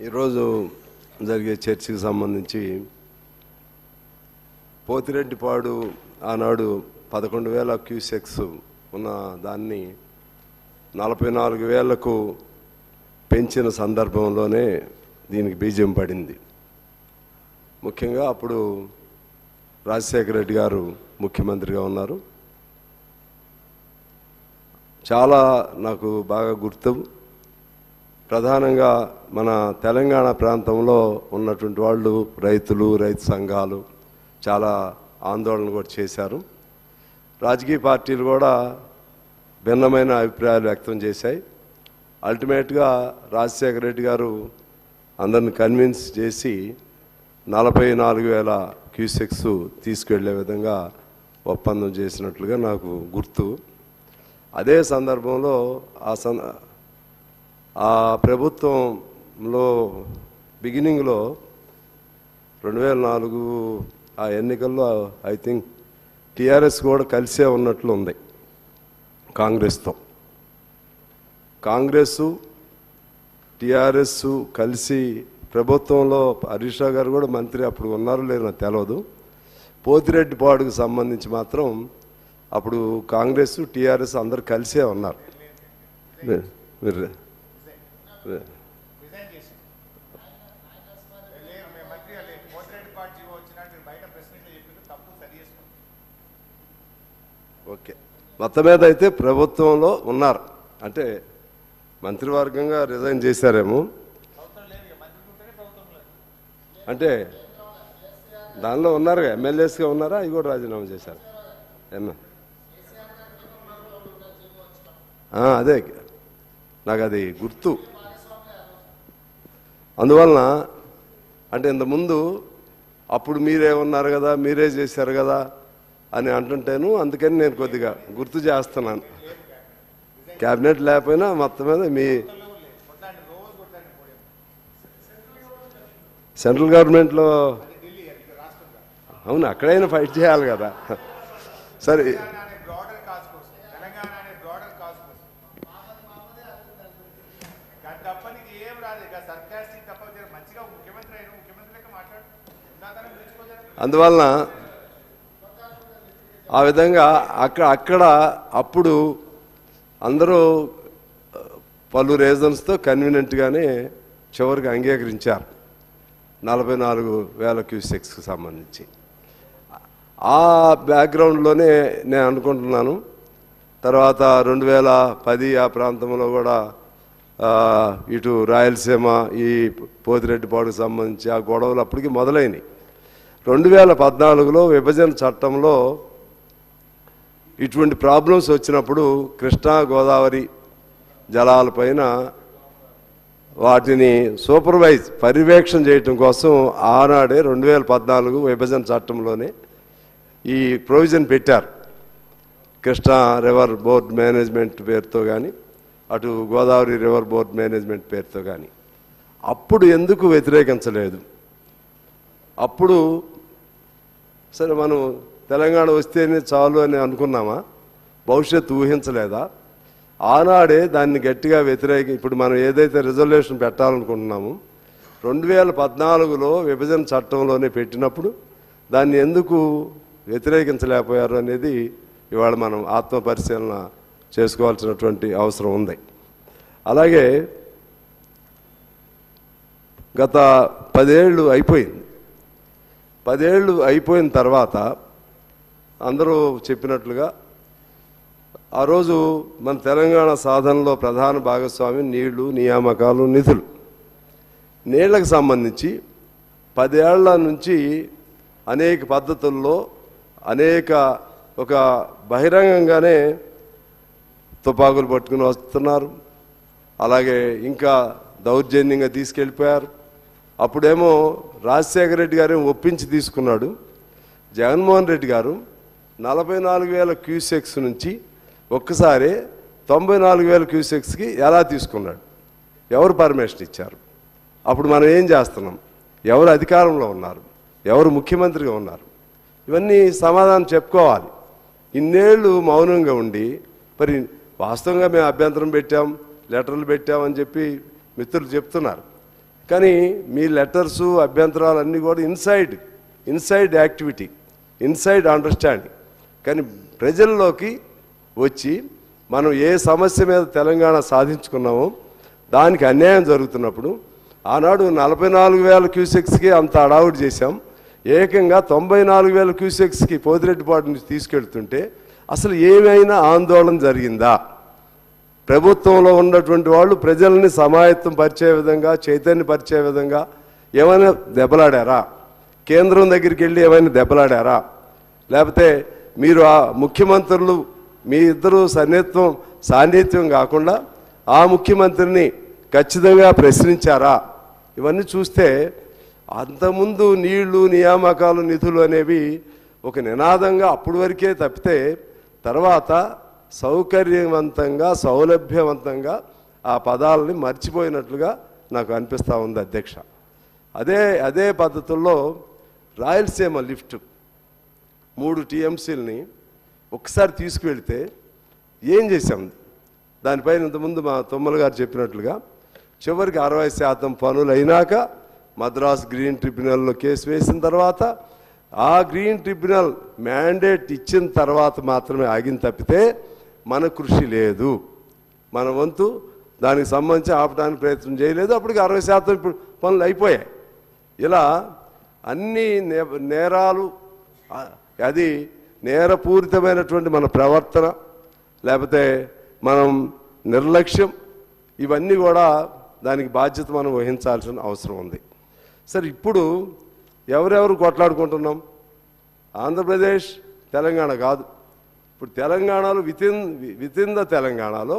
ఈరోజు జరిగే చర్చకి సంబంధించి పోతిరెడ్డిపాడు ఆనాడు 11,000 క్యూసెక్స్ ఉన్న దాన్ని 44,000కు పెంచిన సందర్భంలోనే దీనికి బీజం పడింది. ముఖ్యంగా అప్పుడు రాజశేఖర రెడ్డి గారు ముఖ్యమంత్రిగా ఉన్నారు. చాలా నాకు బాగా గుర్తు. ప్రధానంగా మన తెలంగాణ ప్రాంతంలో ఉన్నటువంటి వాళ్ళు రైతులు, రైతు సంఘాలు చాలా ఆందోళన కూడా చేశారు. రాజకీయ పార్టీలు కూడా భిన్నమైన అభిప్రాయాలు వ్యక్తం చేశాయి. అల్టిమేట్గా రాజశేఖర రెడ్డి గారు అందరిని కన్విన్స్ చేసి 44,000 క్యూసెక్స్ తీసుకెళ్లే విధంగా ఒప్పందం చేసినట్లుగా నాకు గుర్తు. అదే సందర్భంలో ఆ ప్రభుత్వంలో బిగినింగ్లో 2004 ఆ ఎన్నికల్లో ఐ థింక్ టీఆర్ఎస్ కూడా కలిసే ఉన్నట్లు ఉంది కాంగ్రెస్తో. కాంగ్రెస్ టీఆర్ఎస్ కలిసి ప్రభుత్వంలో హరీష్ రావు గారు కూడా మంత్రి అప్పుడు ఉన్నారో లేదో నాకు తెలియదు. పోతిరెడ్డిపాడుకు సంబంధించి మాత్రం అప్పుడు కాంగ్రెస్ టీఆర్ఎస్ అందరు కలిసే ఉన్నారు. మీరు ఓకే, మొత్తం మీద అయితే ప్రభుత్వంలో ఉన్నారు. అంటే మంత్రివర్గంగా రిజైన్ చేశారేమో, అంటే దానిలో ఉన్నారు, ఎమ్మెల్యేస్గా ఉన్నారా, అవి కూడా రాజీనామా చేశారు. అదే నాకు అది గుర్తు. అందువలన అంటే ఇంతకుముందు అప్పుడు మీరే ఉన్నారు కదా, మీరే చేశారు కదా అని అంటుంటాను. అందుకని నేను కొద్దిగా గుర్తు చేస్తున్నాను. క్యాబినెట్ లేకపోయినా మొత్తం మీద మీ సెంట్రల్ గవర్నమెంట్లో అవును, అక్కడైనా ఫైట్ చేయాలి కదా. సరే, అందువలన ఆ విధంగా అక్కడ అప్పుడు అందరూ పలు రీజన్స్తో కన్వీనియంట్గానే చివరికి అంగీకరించారు 44,000 క్యూసెక్స్కి సంబంధించి. ఆ బ్యాక్గ్రౌండ్లోనే నేను అనుకుంటున్నాను. తర్వాత 2010 ఆ ప్రాంతంలో కూడా ఇటు రాయలసీమ ఈ పోతిరెడ్డిపాడుకు సంబంధించి ఆ గొడవలు అప్పటికి మొదలైనవి. 2014లో విభజన చట్టంలో ఇటువంటి ప్రాబ్లమ్స్ వచ్చినప్పుడు కృష్ణా గోదావరి జలాలపైన వాటిని పర్యవేక్షణ చేయటం కోసం ఆనాడే 2014 విభజన చట్టంలోనే ఈ ప్రొవిజన్ పెట్టారు. కృష్ణా రివర్ బోర్డ్ మేనేజ్మెంట్ పేరుతో కానీ, అటు గోదావరి రివర్ బోర్డ్ మేనేజ్మెంట్ పేరుతో కానీ. అప్పుడు ఎందుకు వ్యతిరేకించలేదు? అప్పుడు సరే మనం తెలంగాణ వస్తేనే చాలు అని అనుకున్నామా? భవిష్యత్తు ఊహించలేదా? ఆనాడే దాన్ని గట్టిగా ఇప్పుడు మనం ఏదైతే రిజల్యూషన్ పెట్టాలనుకుంటున్నామో 2014లో విభజన చట్టంలోనే పెట్టినప్పుడు దాన్ని ఎందుకు వ్యతిరేకించలేకపోయారు అనేది ఇవాళ మనం ఆత్మపరిశీలన చేసుకోవాల్సినటువంటి అవసరం ఉంది. అలాగే గత 10 ఏళ్ళు అయిపోయింది. 10 ఏళ్ళు అయిపోయిన తర్వాత అందరూ చెప్పినట్లుగా ఆ రోజు మన తెలంగాణ సాధనలో ప్రధాన భాగస్వామి నీళ్లు, నియామకాలు, నిధులు. నీళ్లకు సంబంధించి 10 ఏళ్ల నుంచి అనేక పద్ధతుల్లో ఒక బహిరంగంగానే తుపాకులు పట్టుకుని వస్తున్నారు. అలాగే ఇంకా దౌర్జన్యంగా తీసుకెళ్ళిపోయారు. అప్పుడేమో రాజశేఖర రెడ్డి గారు ఒప్పించి తీసుకున్నాడు. జగన్మోహన్ రెడ్డి గారు 44,000 క్యూసెక్స్ నుంచి ఒక్కసారి 94,000 క్యూసెక్స్కి ఎలా తీసుకున్నాడు? ఎవరు పర్మిషన్ ఇచ్చారు? అప్పుడు మనం ఏం చేస్తున్నాం? ఎవరు అధికారంలో ఉన్నారు? ఎవరు ముఖ్యమంత్రిగా ఉన్నారు? ఇవన్నీ సమాధానం చెప్పుకోవాలి. ఇన్నేళ్ళు మౌనంగా ఉండి మరి వాస్తవంగా మేము అభ్యంతరం పెట్టాం, లెటర్లు పెట్టామని చెప్పి మిత్రులు చెప్తున్నారు. కానీ మీ లెటర్సు అభ్యంతరాలు అన్నీ కూడా ఇన్సైడ్ యాక్టివిటీ, ఇన్సైడ్ అండర్స్టాండింగ్. కానీ ప్రజల్లోకి వచ్చి మనం ఏ సమస్య మీద తెలంగాణ సాధించుకున్నామో దానికి అన్యాయం జరుగుతున్నప్పుడు ఆనాడు 44,000 క్యూసెక్స్కి అంత అడావుడి చేశాం. ఏకంగా 94,000 క్యూసెక్స్కి పోతిరెడ్డిపాడు నుంచి తీసుకెళ్తుంటే అసలు ఏమైనా ఆందోళన జరిగిందా? ప్రభుత్వంలో ఉన్నటువంటి వాళ్ళు ప్రజల్ని సమాయత్తం పరిచే విధంగా, చైతన్యపరిచే విధంగా ఏమైనా దెబ్బలాడారా? కేంద్రం దగ్గరికి వెళ్ళి ఏమైనా దెబ్బలాడారా? లేకపోతే మీరు ఆ ముఖ్యమంత్రులు మీ ఇద్దరు సాన్నిధ్యం కాకుండా ఆ ముఖ్యమంత్రిని ఖచ్చితంగా ప్రశ్నించారా? ఇవన్నీ చూస్తే అంతకుముందు నీళ్లు, నియామకాలు, నిధులు అనేవి ఒక నినాదంగా అప్పటి వరకే తప్పితే తర్వాత సౌకర్యవంతంగా, సౌలభ్యవంతంగా ఆ పదాలని మర్చిపోయినట్లుగా నాకు అనిపిస్తూ ఉంది అధ్యక్ష. అదే పద్ధతుల్లో రాయలసీమ లిఫ్ట్ 3 టీఎంసీలని ఒకసారి తీసుకువెళితే ఏం చేశాం? దానిపైన ఇంతకుముందు మా తొమ్మల గారు చెప్పినట్లుగా చివరికి 60% పనులు అయినాక మద్రాస్ గ్రీన్ ట్రిబ్యునల్లో కేసు వేసిన తర్వాత ఆ గ్రీన్ ట్రిబ్యునల్ మ్యాండేట్ ఇచ్చిన తర్వాత మాత్రమే ఆగిన తప్పితే మన కృషి లేదు. మన వంతు దానికి సంబంధించి ఆపడానికి ప్రయత్నం చేయలేదు. అప్పటికి 60% ఇప్పుడు పనులు అయిపోయాయి. ఇలా అన్ని నేరాలు, అది నేరపూరితమైనటువంటి మన ప్రవర్తన, లేకపోతే మనం నిర్లక్ష్యం, ఇవన్నీ కూడా దానికి బాధ్యత మనం వహించాల్సిన అవసరం ఉంది. సరే, ఇప్పుడు ఎవరెవరు కొట్లాడుకుంటున్నాం? ఆంధ్రప్రదేశ్, తెలంగాణ కాదు. ఇప్పుడు తెలంగాణలో వితిన్ ద తెలంగాణలో